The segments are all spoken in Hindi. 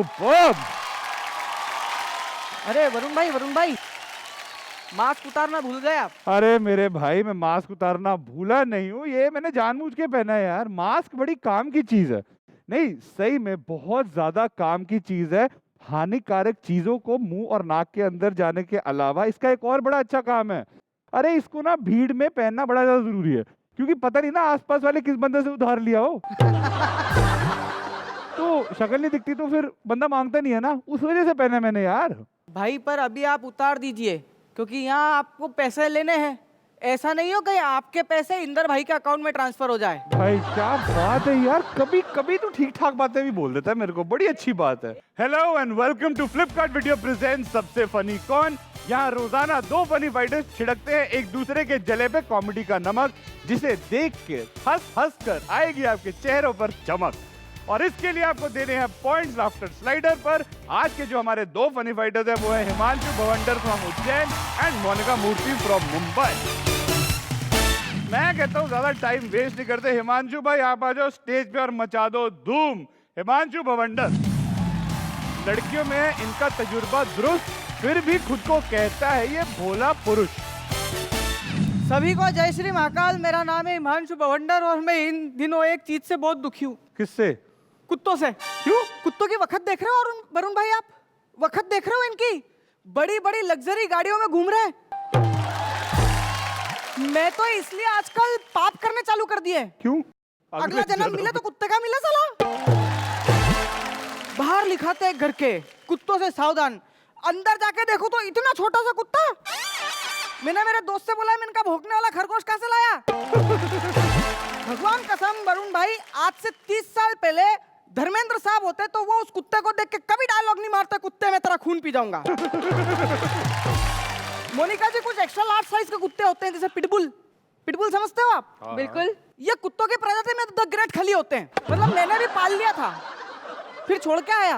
सुपर्ब। अरे वरुण भाई मास्क उतारना भूल गए आप। अरे मेरे भाई, मैं मास्क उतारना भूला नहीं हूँ, ये मैंने जानबूझ के पहना है यार। मास्क बड़ी काम की चीज है। नहीं, सही में बहुत ज्यादा काम की चीज है। हानिकारक चीजों को मुंह और नाक के अंदर जाने के अलावा इसका एक और बड़ा अच्छा काम है। अरे इसको ना भीड़ में पहनना बड़ा ज्यादा जरूरी है, क्योंकि पता नहीं ना आसपास वाले किस बंदे से उधार लिया हो। तो शक्ल नहीं दिखती तो फिर बंदा मांगता नहीं है ना, उस वजह से पहना मैंने यार। भाई पर अभी आप उतार दीजिए, क्योंकि यहाँ आपको पैसे लेने हैं। ऐसा नहीं हो कहीं आपके पैसे इंदर भाई के अकाउंट में ट्रांसफर हो जाए। भाई क्या बात है यार, कभी कभी तो ठीक ठाक बातें भी बोल देता है मेरे को, बड़ी अच्छी बात है। Hello and welcome to Flipkart video present सबसे फनी कौन। यहाँ रोजाना दो फनी फाइटर्स छिड़कते हैं एक दूसरे के जले पे कॉमेडी का नमक, जिसे देख के हंस हंस कर आएगी आपके चेहरों पर चमक। और इसके लिए आपको देने हैं पॉइंट्स लाफ्टर स्लाइडर पर। आज के जो हमारे दो फनी फाइटर्स हैं वो है Himanshu Bhavandar from Ujjain and Monika Murthy from Mumbai. मैं कहता हूँ ज्यादा टाइम वेस्ट नहीं करते, हिमांशु भाई आप आ जाओ स्टेज पे और मचा दो धूम। हिमांशु भवंडर, लड़कियों में इनका तजुर्बा दुरुस्त, फिर भी खुद को कहता है ये भोला पुरुष। सभी को जय श्री महाकाल। मेरा नाम है हिमांशु भवंडर और मैं इन दिनों एक चीज से बहुत दुखी हूँ। किससे? कुत्तों से। क्यों? कुत्तों की वक्त देख रहे हो और वरुण भाई आप वक्त देख रहे हो, इनकी बड़ी बड़ी लग्जरी गाड़ियों में घूम रहे हैं। मैं तो इसलिए आजकल पाप करने चालू कर दिए। क्यों? अगला जन्म मिले तो कुत्ते का मिले साला। बाहर लिखाते हैं घर के कुत्तों से सावधान, अंदर जाके देखो तो इतना छोटा सा कुत्ता। मैंने मेरे दोस्त से बोला मैं इनका भौंकने वाला खरगोश कहाँ से लाया। भगवान कसम वरुण भाई, आज से 30 साल पहले धर्मेंद्र साहब होते तो वो उस कुत्ते को देख के कभी डायलॉग नहीं मारते, कुत्ते मैं तेरा खून पी जाऊंगा। मोनिका जी, कुछ एक्स्ट्रा लार्ज साइज के कुत्ते होते हैं जैसे पिटबुल। पिटबुल समझते हो आप? बिल्कुल। ये कुत्तों के प्रजाति में द ग्रेट खली होते हैं। मतलब मैंने भी पाल लिया था, फिर छोड़ के आया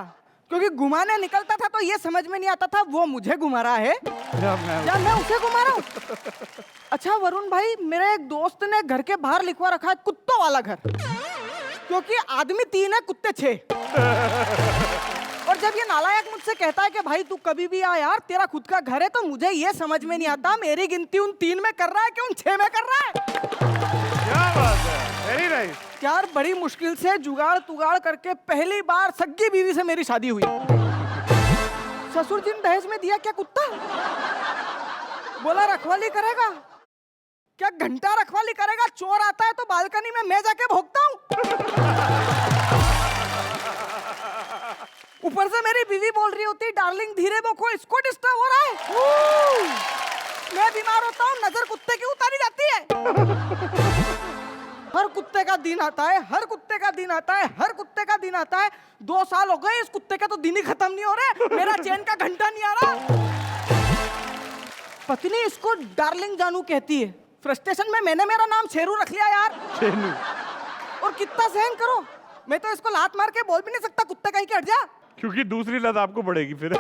क्योंकि घुमाने निकलता था तो ये समझ में नहीं आता था वो मुझे घुमा रहा है या मैं उसे घुमा रहा हूँ। अच्छा वरुण भाई, मेरे एक दोस्त ने घर के बाहर लिखवा रखा है कुत्तों वाला घर, क्योंकि आदमी 3 है कुत्ते 6। और जब ये नालायक मुझसे कहता है कि भाई तू कभी भी आ यार, तेरा खुद का घर है, तो मुझे ये समझ में नहीं आता मेरी गिनती उन 3 में कर रहा है कि उन 6 में कर रहा है। क्या बात है, वेरी नाइस। यार बड़ी मुश्किल से जुगाड़ तुगाड़ करके पहली बार सग्गी बीवी से मेरी शादी हुई। ससुर जी ने दहेज में दिया क्या कुत्ता? बोला रखवाली करेगा क्या? घंटा रखवाली करेगा। चोर आता है तो बालकनी में मैं जाके भोंकता हूँ। ऊपर से मेरी बीवी बोल रही होती डार्लिंग धीरे भोंको, इसको डिस्टर्ब हो रहा है। मैं बीमार होता हूँ, नजर कुत्ते की उतारी जाती है। हर कुत्ते का दिन आता है, हर कुत्ते का दिन आता है, हर कुत्ते का दिन आता है। 2 साल हो गए इस कुत्ते के तो दिन ही खत्म नहीं हो रहे, मेरा चैन का घंटा नहीं आ रहा। पत्नी इसको डार्लिंग जानू कहती है। फ्रस्ट्रेशन में मैंने मेरा नाम शेरू रख लिया यार। शेरू। और कितना सहन करो, मैं तो इसको लात मार के बोल भी नहीं सकता कुत्ते कहीं के हट जा, क्योंकि दूसरी लत आपको पड़ेगी फिर।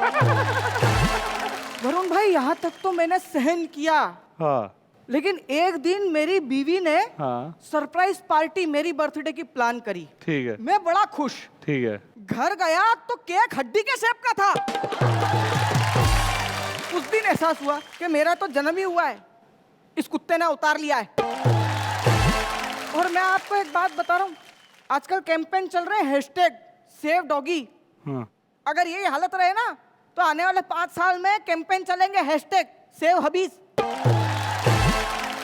वरुण भाई यहाँ तक तो मैंने सहन किया। हाँ। लेकिन एक दिन मेरी बीवी ने सरप्राइज पार्टी मेरी बर्थडे की प्लान करी। ठीक है। मैं बड़ा खुश। ठीक है। घर गया तो केक हड्डी के शेप का था। उस दिन एहसास हुआ कि मेरा तो जन्म ही हुआ है, इस कुत्ते ने उतार लिया है। और मैं आपको एक बात बता रहा हूँ, आजकल कैंपेन चल रहे हैं #सेव डॉगी। अगर यही हालत रहे ना तो आने वाले 5 साल में कैंपेन चलेंगे #सेव हबीज।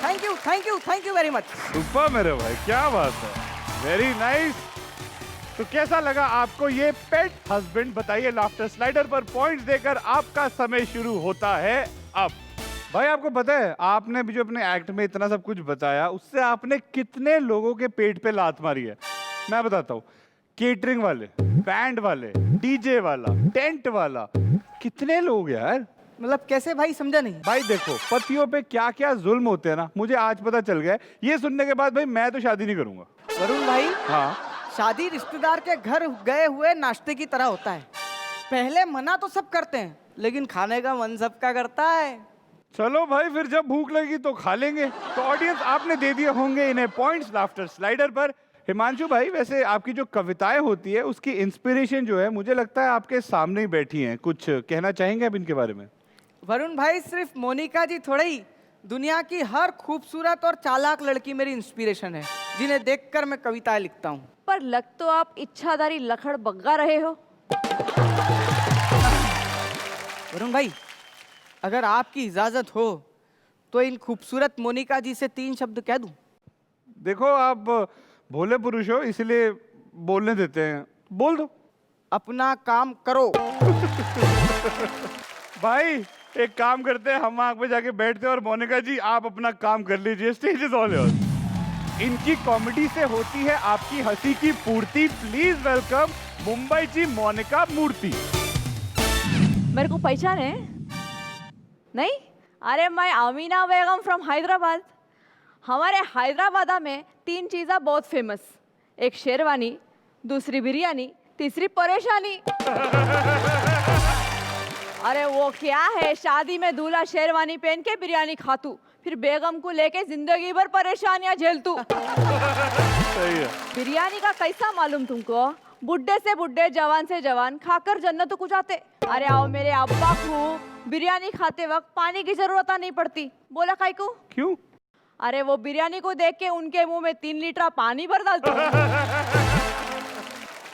Thank you very much. Super मेरे भाई, क्या बात है, वेरी नाइस। तो कैसा लगा आपको ये पेट हस्बैंड? बताइए लाफ्टर स्लाइडर पर पॉइंट्स देकर आपका समय शुरू होता है अब। भाई आपको पता है, आपने भी जो अपने एक्ट में इतना सब कुछ बताया, उससे आपने कितने लोगों के पेट पे लात मारी है मैं बताता हूँ। केटरिंग वाले, बैंड वाले, डीजे वाला, टेंट वाला, कितने लोग यार। मतलब कैसे भाई, समझा नहीं। भाई देखो पतियों पे क्या क्या जुल्म होते हैं ना, मुझे आज पता चल गया। ये सुनने के बाद भाई मैं तो शादी नहीं करूंगा। वरुण भाई, हाँ, शादी रिश्तेदार के घर गए हुए नाश्ते की तरह होता है। पहले मना तो सब करते हैं, लेकिन खाने का मन सबका करता है। चलो भाई, फिर जब भूख लगी तो खा लेंगे। तो ऑडियंस आपने दे दिए होंगे इन्हें पॉइंट्स लाफ्टर स्लाइडर पर। हिमांशु भाई, वैसे आपकी जो कविताएं होती है उसकी इंस्पिरेशन जो है मुझे लगता है आपके सामने ही बैठी हैं। कुछ कहना चाहेंगे आप इनके बारे में? वरुण भाई, सिर्फ मोनिका जी थोड़े ही, दुनिया की हर खूबसूरत और चालाक लड़की मेरी इंस्पिरेशन है, जिन्हें देखकर मैं कविताएं लिखता हूँ। पर लग तो आप इच्छाधारी लखड़ बग्गा रहे हो। वरुण भाई, अगर आपकी इजाजत हो तो इन खूबसूरत मोनिका जी से 3 शब्द कह दूं? देखो, आप भोले पुरुष हो इसलिए बोलने देते हैं, बोल दो। अपना काम करो। भाई एक काम करते हैं, हम आग पे जाके बैठते हैं और मोनिका जी आप अपना काम कर लीजिए, स्टेज इज ऑल योर्स। इनकी कॉमेडी से होती है आपकी हंसी की पूर्ति। प्लीज वेलकम मुंबई जी मोनिका मूर्ति। मेरे को पहचाने? नहीं? अरे मैं अमीना बेगम फ्रॉम हैदराबाद। हमारे हैदराबाद में 3 चीज़ें बहुत फेमस, एक शेरवानी, दूसरी बिरयानी, तीसरी परेशानी। अरे वो क्या है, शादी में दूल्हा शेरवानी पहन के बिरयानी खातू, फिर बेगम को लेके जिंदगी भर परेशानियां झेलतू। सही है। बिरयानी का कैसा मालूम तुमको? बुड्ढे से बुड्ढे, जवान से जवान खाकर जन्नत को जाते। अरे आओ, मेरे अब्बा को बिरयानी खाते वक्त पानी की जरूरत नहीं पड़ती। बोला काई को? क्यों? अरे वो बिरयानी को देख के उनके मुंह में 3 लीटर पानी भर डालती।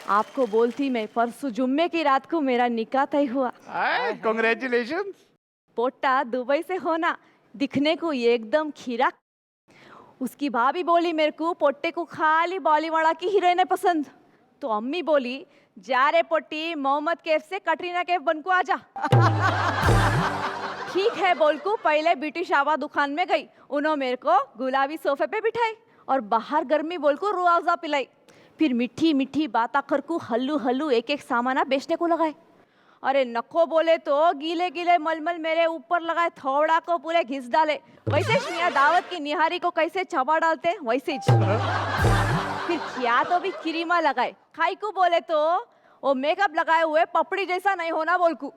आपको बोलती मैं, परसों जुम्मे की रात को मेरा निकाह तय हुआ। कांग्रेचुलेशंस। पोटा दुबई से होना, दिखने को एकदम खीरा। उसकी भाभी बोली मेरे को, पोट्टे को खाली बॉलीवुड की हीरोइन पसंद। तो अम्मी बोली, जा रे पोट्टी, मोहम्मद कैफ से कटरीना कैफ बन को आजा। ठीक है बोल को पहले ब्यूटी शावा दुकान में गई। उन्होंने मेरे को गुलाबी सोफे पे बिठाई और बाहर गर्मी बोल को रूह अफ़ज़ा पिलाई। फिर मीठी मीठी बात आकर को हल्लू हल्लू एक एक सामाना बेचने को लगाए। अरे नको बोले तो गीले गीले मलमल मेरे ऊपर लगाए, थोड़ा को पूरे घिस डाले। वैसे मियां दावत की निहारी को कैसे चबा डालते वैसे ही। फिर क्या तो भी क्रीमा लगाए। खाई को बोले तो वो मेकअप लगाए हुए पपड़ी जैसा नहीं होना बोल को।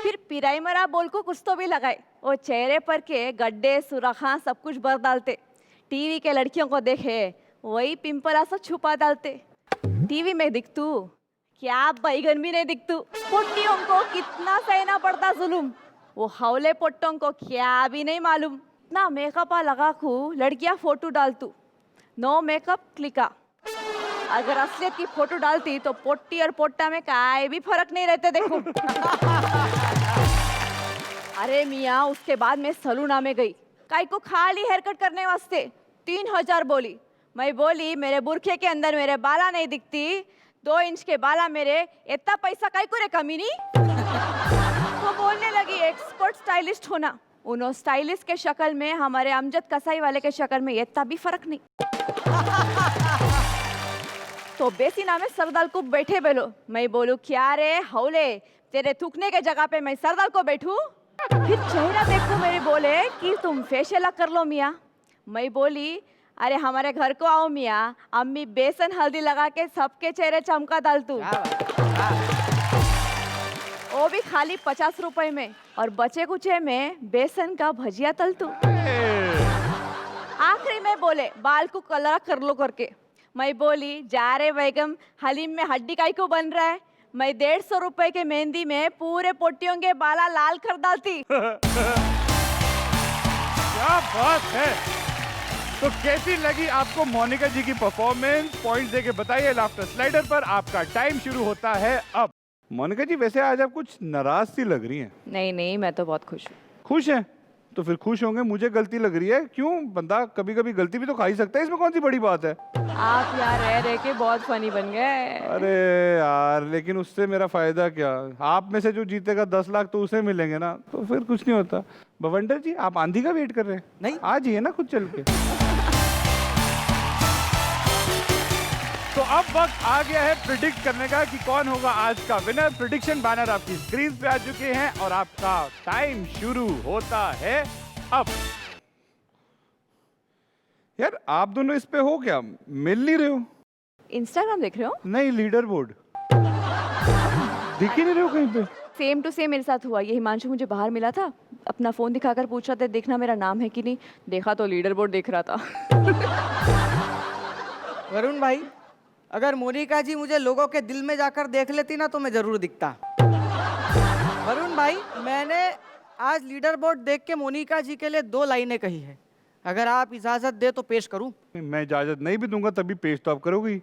फिर पिराइमरा बोल को कुछ तो भी लगाए। वो चेहरे पर के गड्ढे सुराखा सब कुछ भर डालते। टीवी के लड़कियों को देखे वही पिंपल सब छुपा डालते। टीवी में दिखतू क्या बैगन भी नहीं दिखतू। पोट्टियों को कितना सहना पड़ता जुलुम, वो हौले पोट्टों को क्या भी नहीं मालूम। इतना मेकअप लगा को लड़कियां फोटो डालतू, नो मेकअप क्लिका। अगर असलियत की फोटो डालती तो पोट्टी और पोट्टा में काय भी फर्क नहीं रहते देखो। अरे मियाँ, उसके बाद मैं सलूना में गई, काय को खाली हेयर कट करने वास्ते 3000 बोली। मैं बोली मेरे बुरखे के अंदर मेरे बाला नहीं दिखती, 2 इंच के बाला मेरे, इतना पैसा काय को रे कमीनी। तो बोलने लगी एक्सपर्ट स्टाइलिस्ट होना। उन्होंने स्टाइलिस्ट के शक्ल में हमारे अमजद कसाई वाले के शक्ल में इतना भी फर्क नहीं। तो बेसिना में सरदार को बैठे बोलो। मैं बोलूं क्या रे हौले, तेरे थूकने के जगह पे मैं सरदार को बैठूं? फिर चेहरा देखो मेरे, बोले कि तुम फेशियल कर लो मियाँ। मैं बोली अरे हमारे घर को आओ मियाँ, अम्मी बेसन हल्दी लगा के सबके चेहरे चमका डालतू, वो भी खाली 50 रुपए में, और बचे कुचे में बेसन का भजिया तलतू। आखिरी में बोले बाल को कलर कर लो करके। मैं बोली जा रे बेगम, हलीम में हड्डी काई को बन रहा है? मैं 150 रुपए के मेहंदी में पूरे पोटियों के बाला लाल कर डालती। क्या बात है। तो कैसी लगी आपको मोनिका जी की परफॉर्मेंस? पॉइंट देके बताइए लाफ्टर स्लाइडर पर। आपका टाइम शुरू होता है अब। मोनिका जी, वैसे आज आप कुछ नाराज सी लग रही हैं। नहीं नहीं, मैं तो बहुत खुश हूँ। खुश हैं? तो फिर खुश होंगे, मुझे गलती लग रही है। क्यों, बंदा कभी कभी गलती भी तो खा ही सकता है, इसमें कौन सी बड़ी बात है। आप यार रह रह के बहुत फनी बन गए। अरे यार, लेकिन उससे मेरा फायदा क्या? आप में से जो जीतेगा 10 लाख तो उसे मिलेंगे ना, तो फिर कुछ नहीं होता। बवंडर जी, आप आंधी का वेट कर रहे हैं? नहीं, आज ही है ना खुद चल के। तो अब वक्त आ गया है प्रिडिक्ट करने का कि कौन होगा आज का विनर। प्रिडिक्शन बैनर आपकी स्क्रीन पे आ चुके हैं और आपका टाइम शुरू होता है अब। यार आप दोनों इस पे हो क्या? मिल नहीं रहे हो? इंस्टाग्राम देख रहे हो? नहीं, लीडर बोर्ड दिख ही नहीं रहे हो कहीं पे। सेम टू सेम मेरे साथ हुआ। ये हिमांशु मुझे बाहर मिला था, अपना फोन दिखाकर पूछ रहा था देखना मेरा नाम है कि नहीं। देखा तो लीडर बोर्ड देख रहा था। वरुण भाई, अगर मोनिका जी मुझे लोगों के दिल में जाकर देख लेती ना तो मैं जरूर दिखता। वरुण भाई, मैंने आज लीडर बोर्ड देख के मोनिका जी के लिए 2 लाइनें कही है। अगर आप इजाजत दे तो पेश करूं? मैं इजाजत नहीं भी दूंगा तभी पेश तो आप करोगी।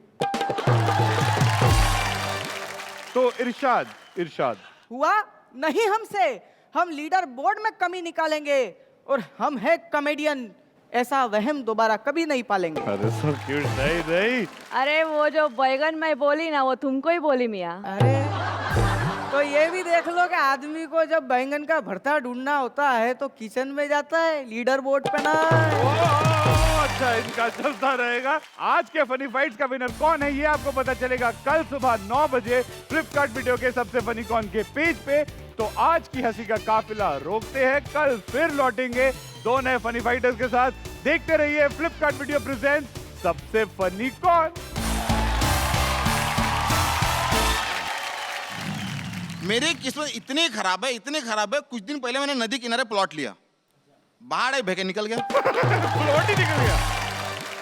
तो इरशाद इरशाद हुआ नहीं हमसे, हम लीडर बोर्ड में कमी निकालेंगे और हम हैं कॉमेडियन, ऐसा वहम दोबारा कभी नहीं पालेंगे। अरे सो क्यूट। नहीं नहीं, अरे वो जो बैगन मैं बोली ना वो तुमको ही बोली मियाँ। अरे तो ये भी देख लो कि आदमी को जब बैंगन का भरता ढूंढना होता है तो किचन में जाता है, लीडर बोर्ड पे ना। अच्छा, इनका चलता रहेगा। आज के फनी फाइट्स का विनर कौन है ये आपको पता चलेगा कल सुबह 9 बजे फ्लिपकार्ट वीडियो के सबसे फनी कौन के पेज पे। तो आज की हंसी का काफिला रोकते हैं, कल फिर लौटेंगे 2 नए फनी फाइटर्स के साथ। देखते रहिए फ्लिपकार्ट वीडियो प्रेजेंट्स सबसे फनी कौन। मेरी किस्मत इतनी खराब है, कुछ दिन पहले मैंने नदी किनारे प्लॉट लिया, बाहर एक भेके निकल गया प्लॉट ही निकल गया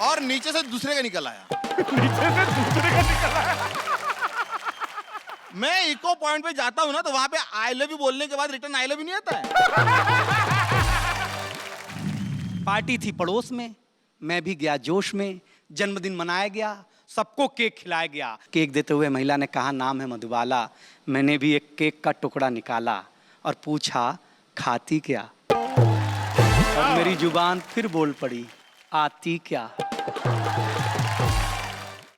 और नीचे से दूसरे का निकल आया। नीचे से दूसरे का निकल आया। मैं इको पॉइंट पे जाता हूँ ना तो वहां पे आई लव यू बोलने के बाद रिटर्न आई लव यू नहीं आता है। पार्टी थी पड़ोस में, मैं भी गया जोश में, जन्मदिन मनाया गया, सबको केक खिलाया गया। केक देते हुए महिला ने कहा नाम है मधुबाला। मैंने भी एक केक का टुकड़ा निकाला और पूछा खाती क्या, और मेरी जुबान फिर बोल पड़ी आती क्या।